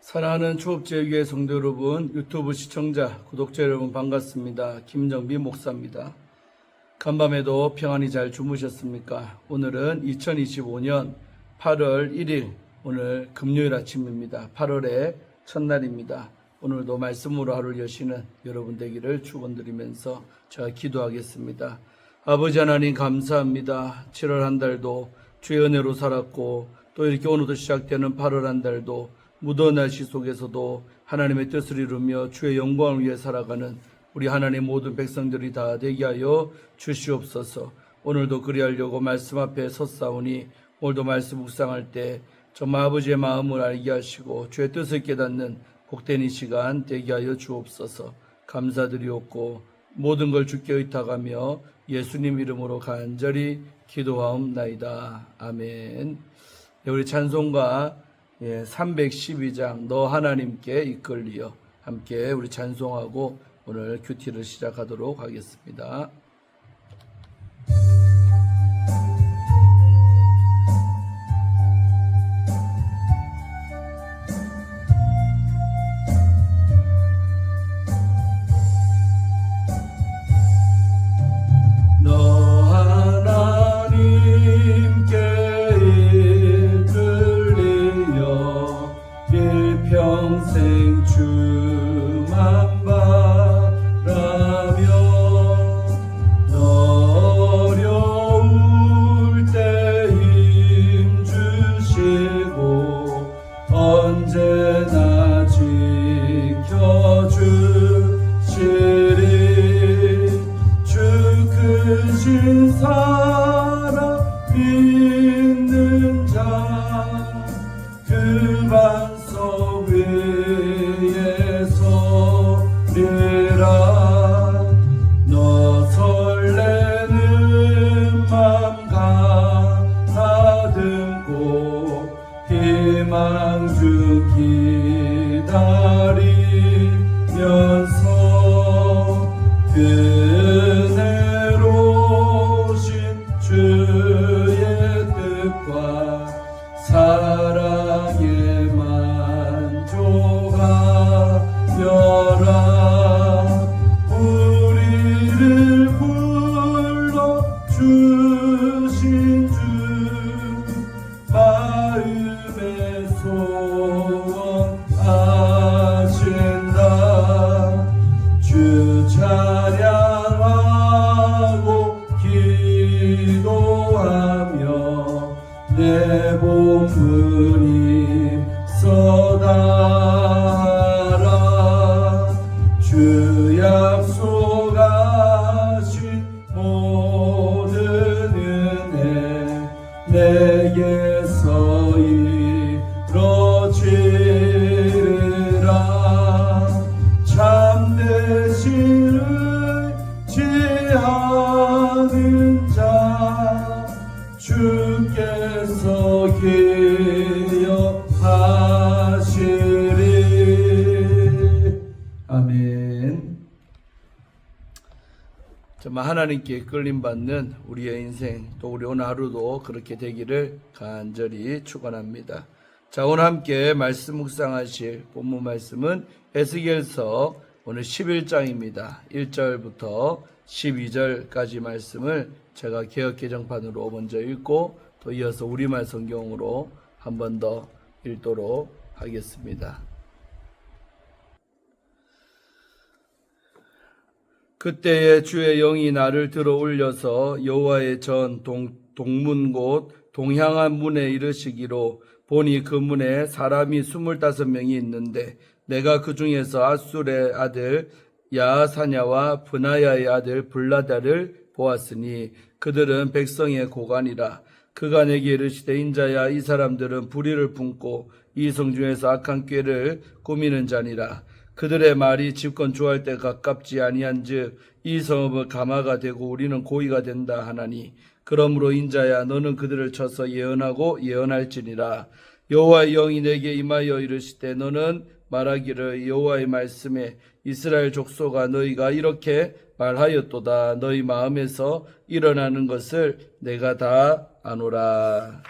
사랑하는 초업제교회 성도 여러분, 유튜브 시청자, 구독자 여러분 반갑습니다. 김정비 목사입니다. 간밤에도 평안히 잘 주무셨습니까? 오늘은 2025년 8월 1일, 오늘 금요일 아침입니다. 8월의 첫날입니다. 오늘도 말씀으로 하루를 여시는 여러분 되기를 축원드리면서 제가 기도하겠습니다. 아버지 하나님 감사합니다. 7월 한 달도 주의 은혜로 살았고 또 이렇게 오늘도 시작되는 8월 한 달도 무더운 날씨 속에서도 하나님의 뜻을 이루며 주의 영광을 위해 살아가는 우리 하나님 모든 백성들이 다 되게 하여 주시옵소서. 오늘도 그리하려고 말씀 앞에 섰사오니 오늘도 말씀 묵상할 때 정말 아버지의 마음을 알게 하시고 주의 뜻을 깨닫는 복된 이 시간 되게 하여 주옵소서. 감사드리옵고 모든 걸 주께 의탁하며 예수님 이름으로 간절히 기도하옵나이다. 아멘. 우리 찬송가 312장 너 하나님께 이끌리어 함께 우리 찬송하고 오늘 큐티를 시작하도록 하겠습니다. 평생 주만 바라며 어려울 때 힘 주시고 언제나 지켜주시리 주 크신 사랑 믿는 자 그 반석 위에 서리라 너 설레는 맘 가다듬고 희망 주 기다리면서 은혜로우신 주의 뜻과 사랑의 만족하여라 우리를 불러주신 주 마음의 소원하신다 주 찬양하고 기도하며 내 몸부림 써다라 주 약속하신 모든 은혜 내게서 이루어지리라 참되신 의지하는 자 주께서 기억하시리. 아멘. 정말 하나님께 이끌림받는 우리의 인생 또 우리 오늘 하루도 그렇게 되기를 간절히 축원합니다. 자, 오늘 함께 말씀 묵상하실 본문 말씀은 에스겔서 오늘 11장입니다. 1절부터 12절까지 말씀을 제가 개역 개정판으로 먼저 읽고 또 이어서 우리말 성경으로 한 번 더 읽도록 하겠습니다. 그때에 주의 영이 나를 들어 올려서 여호와의 전 동문 곧 동향한 문에 이르시기로 보니 그 문에 사람이 25명이 있는데 내가 그 중에서 아술의 아들 야사냐와 브나야의 아들 블라다를 보았으니 그들은 백성의 고관이라. 그가 내게 이르시되 인자야 이 사람들은 불의를 품고 이 성 중에서 악한 꾀를 꾸미는 자니라. 그들의 말이 집권 주할 때 가깝지 아니한즉 이 성읍은 가마가 되고 우리는 고의가 된다 하나니 그러므로 인자야 너는 그들을 쳐서 예언하고 예언할지니라. 여호와의 영이 내게 임하여 이르시되 너는 말하기를 여호와의 말씀에 이스라엘 족속아 너희가 이렇게 말하였도다. 너희 마음에서 일어나는 것을 내가 다 아노라.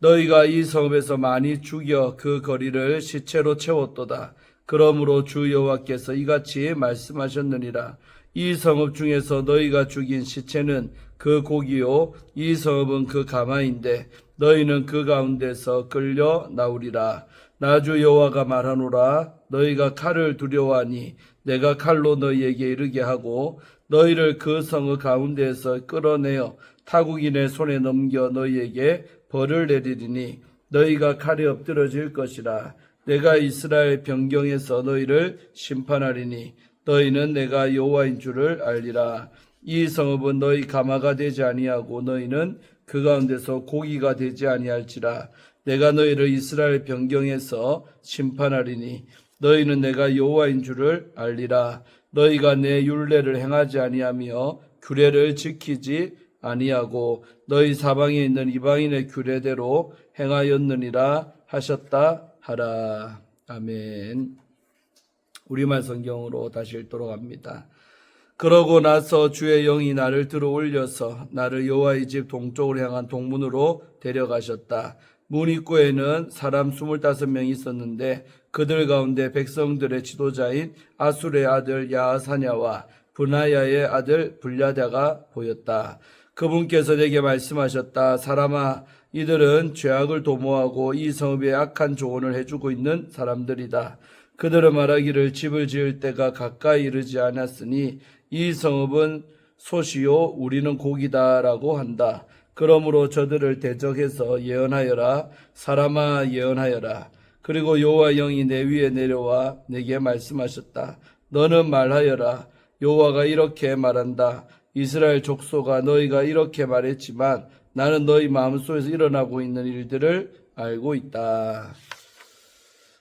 너희가 이 성읍에서 많이 죽여 그 거리를 시체로 채웠도다. 그러므로 주 여호와께서 이같이 말씀하셨느니라. 이 성읍 중에서 너희가 죽인 시체는 그 고기요 이 성읍은 그 가마인데 너희는 그 가운데서 끌려 나오리라. 나 주 여호와가 말하노라. 너희가 칼을 두려워하니 내가 칼로 너희에게 이르게 하고 너희를 그 성읍 가운데에서 끌어내어 타국인의 손에 넘겨 너희에게 벌을 내리리니 너희가 칼에 엎드러질 것이라. 내가 이스라엘 변경에서 너희를 심판하리니 너희는 내가 여호와인 줄을 알리라. 이 성읍은 너희 가마가 되지 아니하고 너희는 그 가운데서 고기가 되지 아니할지라. 내가 너희를 이스라엘 변경에서 심판하리니 너희는 내가 여호와인 줄을 알리라. 너희가 내 율례를 행하지 아니하며 규례를 지키지 아니하고 너희 사방에 있는 이방인의 규례대로 행하였느니라 하셨다 하라. 아멘. 우리말 성경으로 다시 읽도록 합니다. 그러고 나서 주의 영이 나를 들어 올려서 나를 여호와의 집 동쪽으로 향한 동문으로 데려가셨다. 문 입구에는 사람 25명이 있었는데 그들 가운데 백성들의 지도자인 아술의 아들 야하사냐와 브나야의 아들 불랴다가 보였다. 그분께서 내게 말씀하셨다. 사람아, 이들은 죄악을 도모하고 이 성읍에 악한 조언을 해주고 있는 사람들이다. 그들은 말하기를 집을 지을 때가 가까이 이르지 않았으니 이 성읍은 솥이요 우리는 고기다라고 한다. 그러므로 저들을 대적해서 예언하여라. 사람아, 예언하여라. 그리고 여호와 영이 내 위에 내려와 내게 말씀하셨다. 너는 말하여라. 여호와가 이렇게 말한다. 이스라엘 족속아, 너희가 이렇게 말했지만 나는 너희 마음속에서 일어나고 있는 일들을 알고 있다.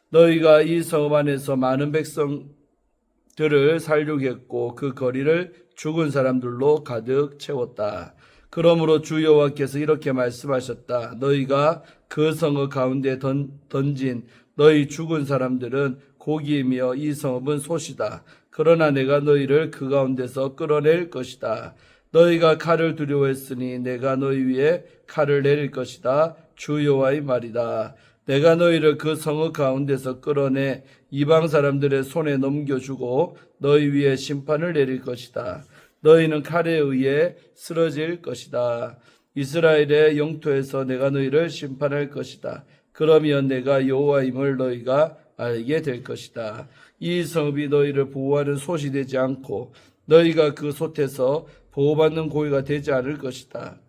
너희가 이 성읍 안에서 많은 백성들을 살육했고 그 거리를 죽은 사람들로 가득 채웠다. 그러므로 주 여호와께서 이렇게 말씀하셨다. 너희가 그 성읍 가운데 던진 너희 죽은 사람들은 고기이며 이 성읍은 솥이다. 그러나 내가 너희를 그 가운데서 끌어낼 것이다. 너희가 칼을 두려워했으니 내가 너희 위에 칼을 내릴 것이다. 주 여호와의 말이다. 내가 너희를 그 성읍 가운데서 끌어내 이방 사람들의 손에 넘겨주고 너희 위에 심판을 내릴 것이다. 너희는 칼에 의해 쓰러질 것이다. 이스라엘의 영토에서 내가 너희를 심판할 것이다. 그러면 내가 여호와임을 너희가 알게 될 것이다. 이 성읍이 너희를 보호하는 솥이 되지 않고 너희가 그 솥에서 보호받는 고기가 되지 않을 것이다.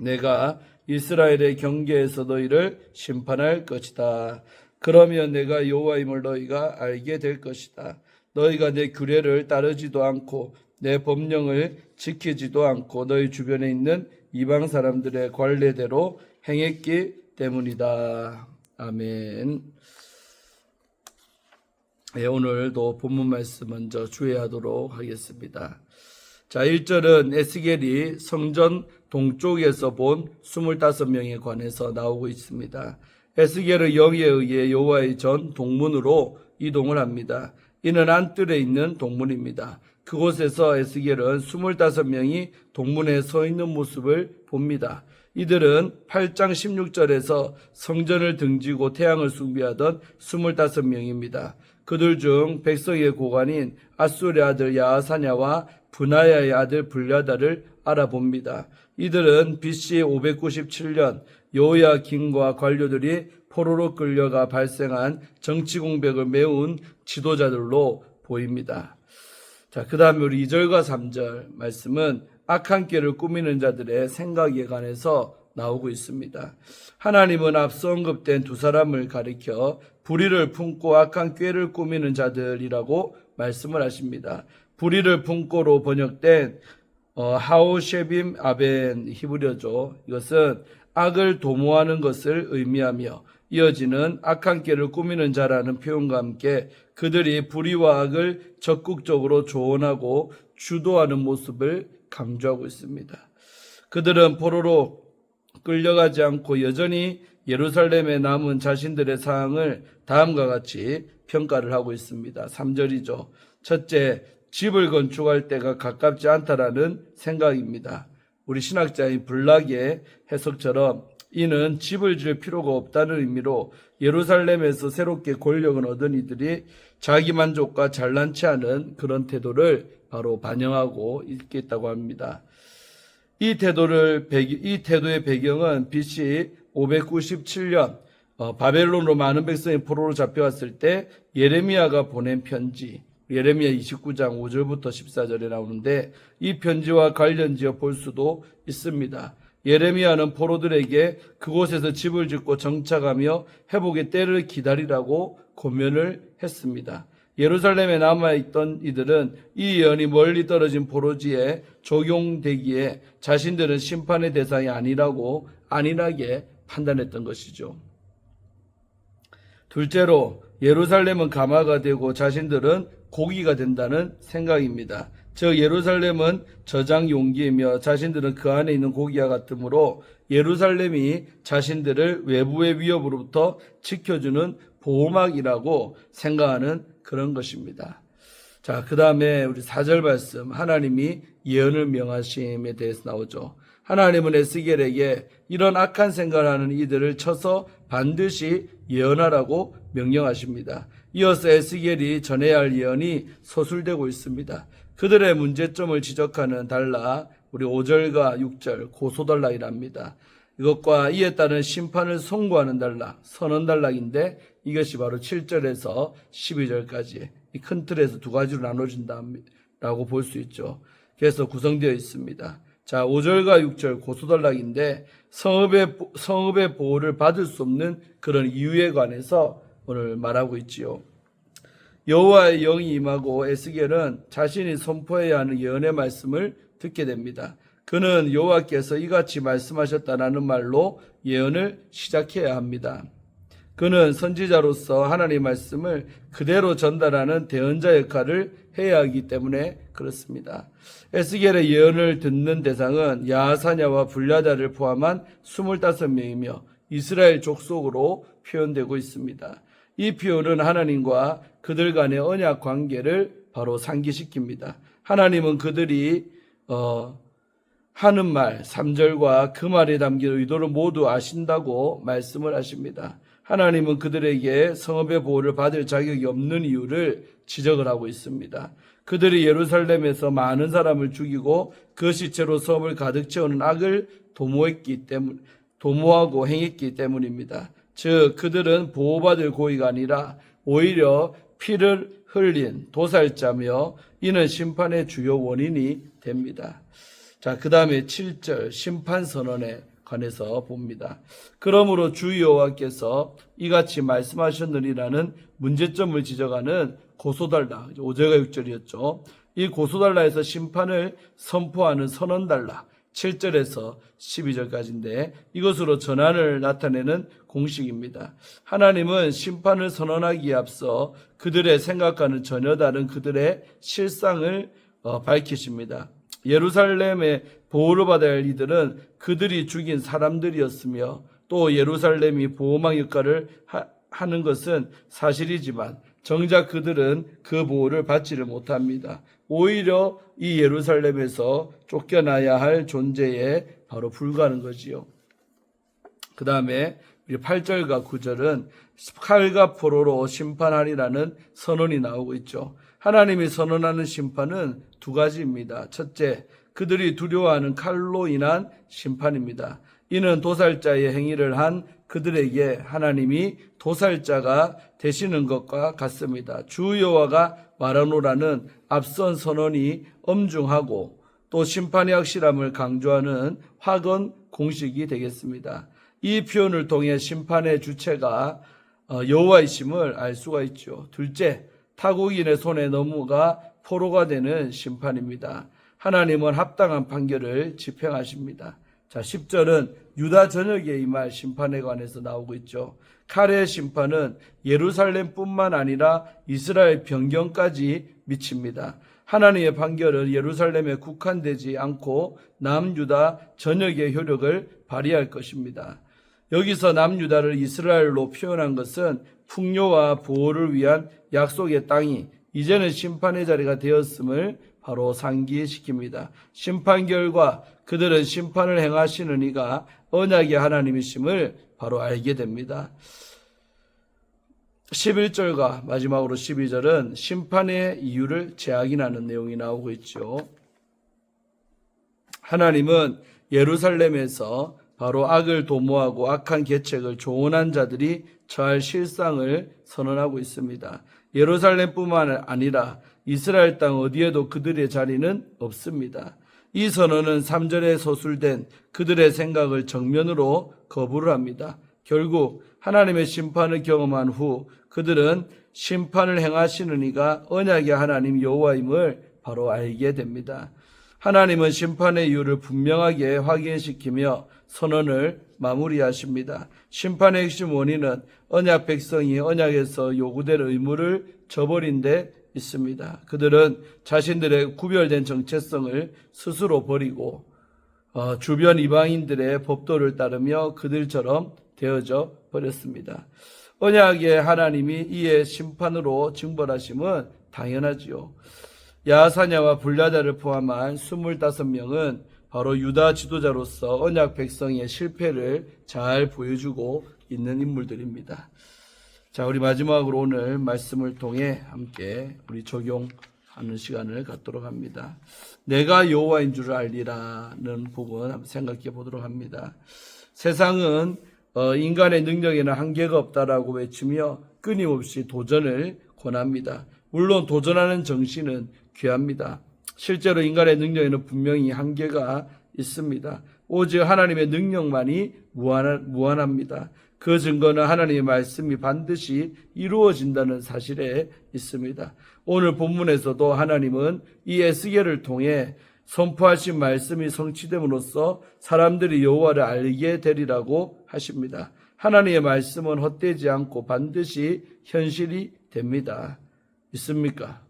내가 이스라엘의 경계에서 너희를 심판할 것이다. 그러면 내가 여호와임을 너희가 알게 될 것이다. 너희가 내 규례를 따르지도 않고 내 법령을 지키지도 않고 너희 주변에 있는 이방 사람들의 관례대로 행했기 때문이다. 아멘. 네, 오늘도 본문 말씀 먼저 주의하도록 하겠습니다. 자, 1절은 에스겔이 성전 동쪽에서 본 25명에 관해서 나오고 있습니다. 에스겔의 영에 의해 여호와의 전 동문으로 이동을 합니다. 이는 안뜰에 있는 동문입니다. 그곳에서 에스겔은 25명이 동문에 서 있는 모습을 봅니다. 이들은 8장 16절에서 성전을 등지고 태양을 숭배하던 25명입니다. 그들 중 백성의 고관인 아술의 아들 야하사냐와 브나야의 아들 불랴다를 알아봅니다. 이들은 BC 597년 여호야긴과 관료들이 포로로 끌려가 발생한 정치 공백을 메운 지도자들로 보입니다. 자, 그 다음에 우리 2절과 3절 말씀은 악한 꾀를 꾸미는 자들의 생각에 관해서 나오고 있습니다. 하나님은 앞서 언급된 두 사람을 가리켜 불의를 품고 악한 꾀를 꾸미는 자들이라고 말씀을 하십니다. 불의를 품고로 번역된 하오셰빔 아벤 히브리어죠. 이것은 악을 도모하는 것을 의미하며 이어지는 악한 꾀를 꾸미는 자라는 표현과 함께 그들이 불의와 악을 적극적으로 조언하고 주도하는 모습을 강조하고 있습니다. 그들은 포로로 끌려가지 않고 여전히 예루살렘에 남은 자신들의 상황을 다음과 같이 평가를 하고 있습니다. 3절이죠. 첫째, 집을 건축할 때가 가깝지 않다라는 생각입니다. 우리 신학자인 블락의 해석처럼 이는 집을 지을 필요가 없다는 의미로 예루살렘에서 새롭게 권력을 얻은 이들이 자기 만족과 잘난치 않은 그런 태도를 바로 반영하고 있겠다고 합니다. 이 태도의 배경은 BC 597년 바벨론으로 많은 백성이 포로로 잡혀왔을 때 예레미야가 보낸 편지, 예레미야 29장 5절부터 14절에 나오는데 이 편지와 관련지어 볼 수도 있습니다. 예레미야는 포로들에게 그곳에서 집을 짓고 정착하며 회복의 때를 기다리라고 권면을 했습니다. 예루살렘에 남아있던 이들은 이 예언이 멀리 떨어진 포로지에 적용되기에 자신들은 심판의 대상이 아니라고 안일하게 판단했던 것이죠. 둘째로 예루살렘은 가마가 되고 자신들은 고기가 된다는 생각입니다. 즉 예루살렘은 저장 용기이며 자신들은 그 안에 있는 고기와 같으므로 예루살렘이 자신들을 외부의 위협으로부터 지켜주는 보호막이라고 생각하는 그런 것입니다. 자, 그 다음에 우리 4절 말씀, 하나님이 예언을 명하심에 대해서 나오죠. 하나님은 에스겔에게 이런 악한 생각을 하는 이들을 쳐서 반드시 예언하라고 명령하십니다. 이어서 에스겔이 전해야 할 예언이 서술되고 있습니다. 그들의 문제점을 지적하는 단락, 우리 5절과 6절 고소단락이랍니다. 이것과 이에 따른 심판을 선고하는 단락, 선언 단락인데 이것이 바로 7절에서 12절까지 이 큰 틀에서 두 가지로 나눠진다라고 볼 수 있죠. 그래서 구성되어 있습니다. 자, 5절과 6절 고소단락인데 성읍의 보호를 받을 수 없는 그런 이유에 관해서 오늘 말하고 있지요. 여호와의 영이 임하고 에스겔은 자신이 선포해야 하는 예언의 말씀을 듣게 됩니다. 그는 여호와께서 이같이 말씀하셨다라는 말로 예언을 시작해야 합니다. 그는 선지자로서 하나님의 말씀을 그대로 전달하는 대언자 역할을 해야 하기 때문에 그렇습니다. 에스겔의 예언을 듣는 대상은 야하사냐와 불야다를 포함한 25명이며 이스라엘 족속으로 표현되고 있습니다. 이 표현은 하나님과 그들 간의 언약 관계를 바로 상기시킵니다. 하나님은 그들이 하는 말 3절과 그 말에 담긴 의도를 모두 아신다고 말씀을 하십니다. 하나님은 그들에게 성읍의 보호를 받을 자격이 없는 이유를 지적을 하고 있습니다. 그들이 예루살렘에서 많은 사람을 죽이고 그 시체로 성읍을 가득 채우는 악을 도모하고 행했기 때문입니다. 즉 그들은 보호받을 고의가 아니라 오히려 피를 흘린 도살자며 이는 심판의 주요 원인이 됩니다. 자, 그 다음에 7절 심판선언에 관해서 봅니다. 그러므로 주 여호와께서 이같이 말씀하셨느니라는 문제점을 지적하는 고소단락 5절과 6절이었죠. 이 고소단락에서 심판을 선포하는 선언단락 7절에서 12절까지인데 이것으로 전환을 나타내는 공식입니다. 하나님은 심판을 선언하기에 앞서 그들의 생각과는 전혀 다른 그들의 실상을 밝히십니다. 예루살렘의 보호를 받아야 할 이들은 그들이 죽인 사람들이었으며 또 예루살렘이 보호막 역할을 하는 것은 사실이지만 정작 그들은 그 보호를 받지를 못합니다. 오히려 이 예루살렘에서 쫓겨나야 할 존재에 바로 불과하는 거지요. 그 다음에 8절과 9절은 칼과 포로로 심판하리라는 선언이 나오고 있죠. 하나님이 선언하는 심판은 두 가지입니다. 첫째, 그들이 두려워하는 칼로 인한 심판입니다. 이는 도살자의 행위를 한 그들에게 하나님이 도살자가 되시는 것과 같습니다. 주 여호와가 말하노라는 앞선 선언이 엄중하고 또 심판의 확실함을 강조하는 확언 공식이 되겠습니다. 이 표현을 통해 심판의 주체가 여호와이심을 알 수가 있죠. 둘째, 타국인의 손에 넘어가 포로가 되는 심판입니다. 하나님은 합당한 판결을 집행하십니다. 자, 10절은 유다 전역에 임할 심판에 관해서 나오고 있죠. 칼의 심판은 예루살렘뿐만 아니라 이스라엘 변경까지 미칩니다. 하나님의 판결은 예루살렘에 국한되지 않고 남유다 전역의 효력을 발휘할 것입니다. 여기서 남유다를 이스라엘로 표현한 것은 풍요와 보호를 위한 약속의 땅이 이제는 심판의 자리가 되었음을 바로 상기시킵니다. 심판 결과 그들은 심판을 행하시는 이가 언약의 하나님이심을 바로 알게 됩니다. 11절과 마지막으로 12절은 심판의 이유를 재확인하는 내용이 나오고 있죠. 하나님은 예루살렘에서 바로 악을 도모하고 악한 계책을 조언한 자들이 처할 실상을 선언하고 있습니다. 예루살렘뿐만 아니라 이스라엘 땅 어디에도 그들의 자리는 없습니다. 이 선언은 3절에 서술된 그들의 생각을 정면으로 거부를 합니다. 결국 하나님의 심판을 경험한 후 그들은 심판을 행하시는 이가 언약의 하나님 여호와임을 바로 알게 됩니다. 하나님은 심판의 이유를 분명하게 확인시키며 선언을 마무리하십니다. 심판의 핵심 원인은 언약 백성이 언약에서 요구될 의무를 저버린 데 있습니다. 그들은 자신들의 구별된 정체성을 스스로 버리고 주변 이방인들의 법도를 따르며 그들처럼 되어져 버렸습니다. 언약의 하나님이 이에 심판으로 징벌하심은 당연하지요. 야사냐와 불야다를 포함한 25명은 바로 유다 지도자로서 언약 백성의 실패를 잘 보여주고 있는 인물들입니다. 자, 우리 마지막으로 오늘 말씀을 통해 함께 우리 적용하는 시간을 갖도록 합니다. 내가 여호와인 줄 알리라는 부분 한번 생각해 보도록 합니다. 세상은 인간의 능력에는 한계가 없다라고 외치며 끊임없이 도전을 권합니다. 물론 도전하는 정신은 귀합니다. 실제로 인간의 능력에는 분명히 한계가 있습니다. 오직 하나님의 능력만이 무한합니다. 그 증거는 하나님의 말씀이 반드시 이루어진다는 사실에 있습니다. 오늘 본문에서도 하나님은 이 에스겔을 통해 선포하신 말씀이 성취됨으로써 사람들이 여호와를 알게 되리라고 하십니다. 하나님의 말씀은 헛되지 않고 반드시 현실이 됩니다. 있습니까?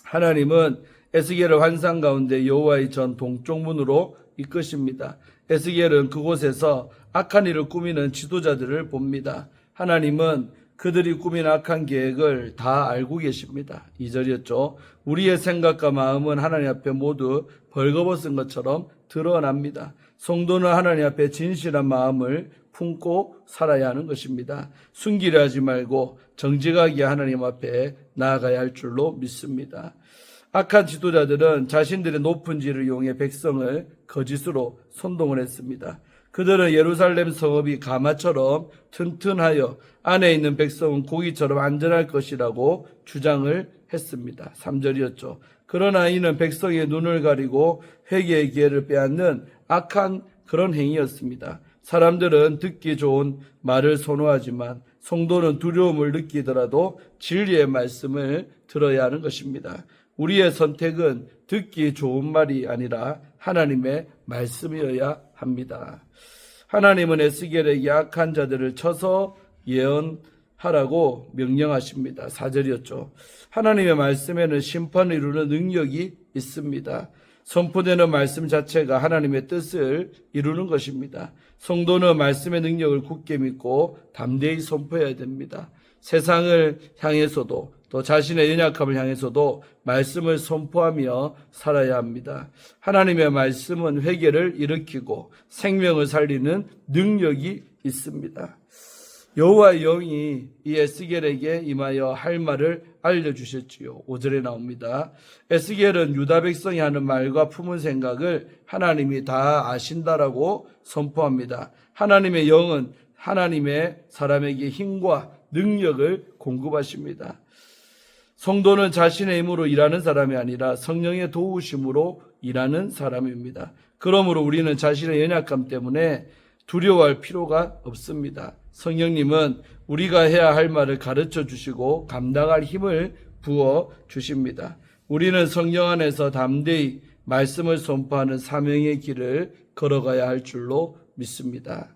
하나님은 에스겔을 환상 가운데 여호와의 전 동쪽 문으로 이끄십니다. 에스겔은 그곳에서 악한 일을 꾸미는 지도자들을 봅니다. 하나님은 그들이 꾸민 악한 계획을 다 알고 계십니다. 2절이었죠. 우리의 생각과 마음은 하나님 앞에 모두 벌거벗은 것처럼 드러납니다. 성도는 하나님 앞에 진실한 마음을 품고 살아야 하는 것입니다. 숨기려 하지 말고 정직하게 하나님 앞에 나아가야 할 줄로 믿습니다. 악한 지도자들은 자신들의 높은 지위를 이용해 백성을 거짓으로 선동을 했습니다. 그들은 예루살렘 성읍이 가마처럼 튼튼하여 안에 있는 백성은 고기처럼 안전할 것이라고 주장을 했습니다. 3절이었죠. 그러나 이는 백성의 눈을 가리고 회개의 기회를 빼앗는 악한 그런 행위였습니다. 사람들은 듣기 좋은 말을 선호하지만 성도는 두려움을 느끼더라도 진리의 말씀을 들어야 하는 것입니다. 우리의 선택은 듣기 좋은 말이 아니라 하나님의 말씀이어야 합니다. 하나님은 에스겔에게 악한 자들을 쳐서 예언하라고 명령하십니다. 4절이었죠. 하나님의 말씀에는 심판을 이루는 능력이 있습니다. 선포되는 말씀 자체가 하나님의 뜻을 이루는 것입니다. 성도는 말씀의 능력을 굳게 믿고 담대히 선포해야 됩니다. 세상을 향해서도 또 자신의 연약함을 향해서도 말씀을 선포하며 살아야 합니다. 하나님의 말씀은 회개를 일으키고 생명을 살리는 능력이 있습니다. 여호와의 영이 이 에스겔에게 임하여 할 말을 알려주셨지요. 5절에 나옵니다. 에스겔은 유다 백성이 하는 말과 품은 생각을 하나님이 다 아신다라고 선포합니다. 하나님의 영은 하나님의 사람에게 힘과 능력을 공급하십니다. 성도는 자신의 힘으로 일하는 사람이 아니라 성령의 도우심으로 일하는 사람입니다. 그러므로 우리는 자신의 연약함 때문에 두려워할 필요가 없습니다. 성령님은 우리가 해야 할 말을 가르쳐 주시고 감당할 힘을 부어 주십니다. 우리는 성령 안에서 담대히 말씀을 선포하는 사명의 길을 걸어가야 할 줄로 믿습니다.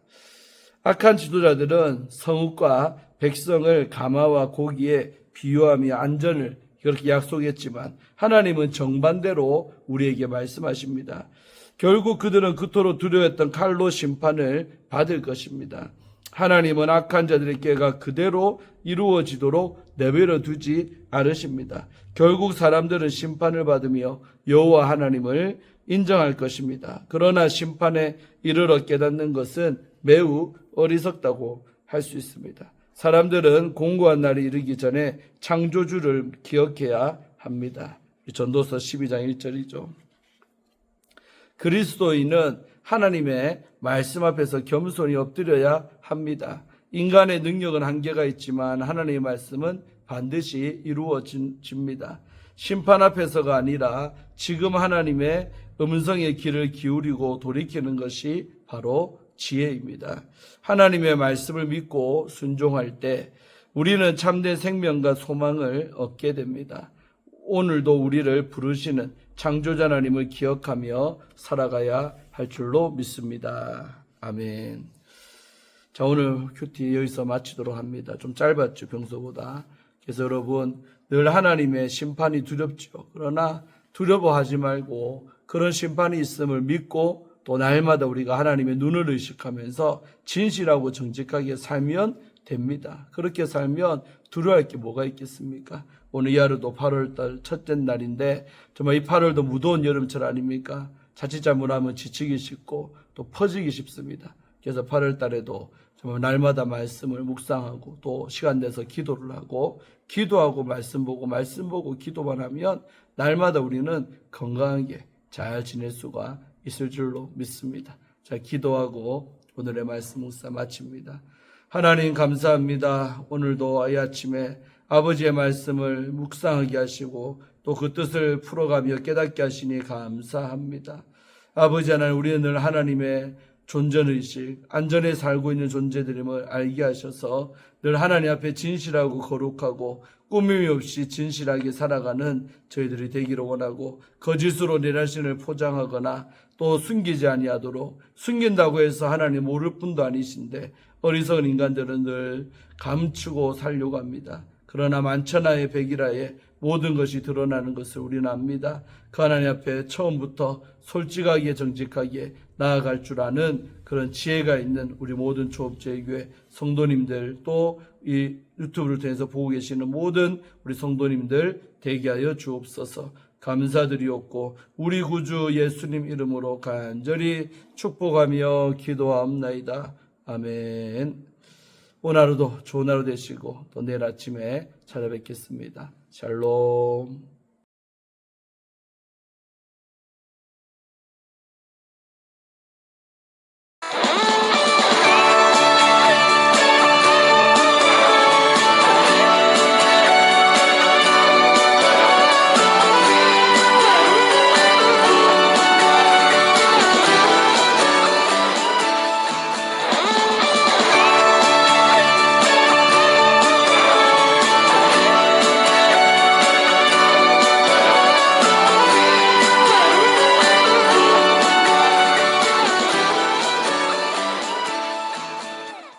악한 지도자들은 성읍과 백성을 가마와 고기에 비유하며 안전을 그렇게 약속했지만 하나님은 정반대로 우리에게 말씀하십니다. 결국 그들은 그토록 두려워했던 칼로 심판을 받을 것입니다. 하나님은 악한 자들의 꾀가 그대로 이루어지도록 내버려 두지 않으십니다. 결국 사람들은 심판을 받으며 여호와 하나님을 인정할 것입니다. 그러나 심판에 이르러 깨닫는 것은 매우 어리석다고 할 수 있습니다. 사람들은 공고한 날이 이르기 전에 창조주를 기억해야 합니다. 전도서 12장 1절이죠. 그리스도인은 하나님의 말씀 앞에서 겸손히 엎드려야 합니다. 인간의 능력은 한계가 있지만 하나님의 말씀은 반드시 이루어집니다. 심판 앞에서가 아니라 지금 하나님의 음성의 귀를 기울이고 돌이키는 것이 바로 지혜입니다. 하나님의 말씀을 믿고 순종할 때 우리는 참된 생명과 소망을 얻게 됩니다. 오늘도 우리를 부르시는 창조자 하나님을 기억하며 살아가야 할 줄로 믿습니다. 아멘. 자, 오늘 큐티 여기서 마치도록 합니다. 좀 짧았죠, 평소보다. 그래서 여러분, 늘 하나님의 심판이 두렵죠. 그러나 두려워하지 말고 그런 심판이 있음을 믿고 또 날마다 우리가 하나님의 눈을 의식하면서 진실하고 정직하게 살면 됩니다. 그렇게 살면 두려워할 게 뭐가 있겠습니까? 오늘 이 하루도 8월달 첫째 날인데 정말 이 8월도 무더운 여름철 아닙니까? 자칫 잘못하면 지치기 쉽고 또 퍼지기 쉽습니다. 그래서 8월달에도 정말 날마다 말씀을 묵상하고 또 시간 내서 기도를 하고 기도하고 말씀 보고 기도만 하면 날마다 우리는 건강하게 잘 지낼 수가 있을 줄로 믿습니다. 자, 기도하고 오늘의 말씀 묵상 마칩니다. 하나님 감사합니다. 오늘도 이 아침에 아버지의 말씀을 묵상하게 하시고 또 그 뜻을 풀어가며 깨닫게 하시니 감사합니다. 아버지 하나님, 우리는 늘 하나님의 존전의식, 안전에 살고 있는 존재들임을 알게 하셔서 늘 하나님 앞에 진실하고 거룩하고 꾸밈이 없이 진실하게 살아가는 저희들이 되기를 원하고 거짓으로 내 자신을 포장하거나 또 숨기지 아니하도록 숨긴다고 해서 하나님 모를 뿐도 아니신데 어리석은 인간들은 늘 감추고 살려고 합니다. 그러나 만천하에 백일하에 모든 것이 드러나는 것을 우리는 압니다. 그 하나님 앞에 처음부터 솔직하게 정직하게 나아갈 줄 아는 그런 지혜가 있는 우리 모든 초업제교회 성도님들 또 이 유튜브를 통해서 보고 계시는 모든 우리 성도님들 되게 하여 주옵소서. 감사드리옵고 우리 구주 예수님 이름으로 간절히 축복하며 기도하옵나이다. 아멘. 오늘 하루도 좋은 하루 되시고 또 내일 아침에 찾아뵙겠습니다. 샬롬.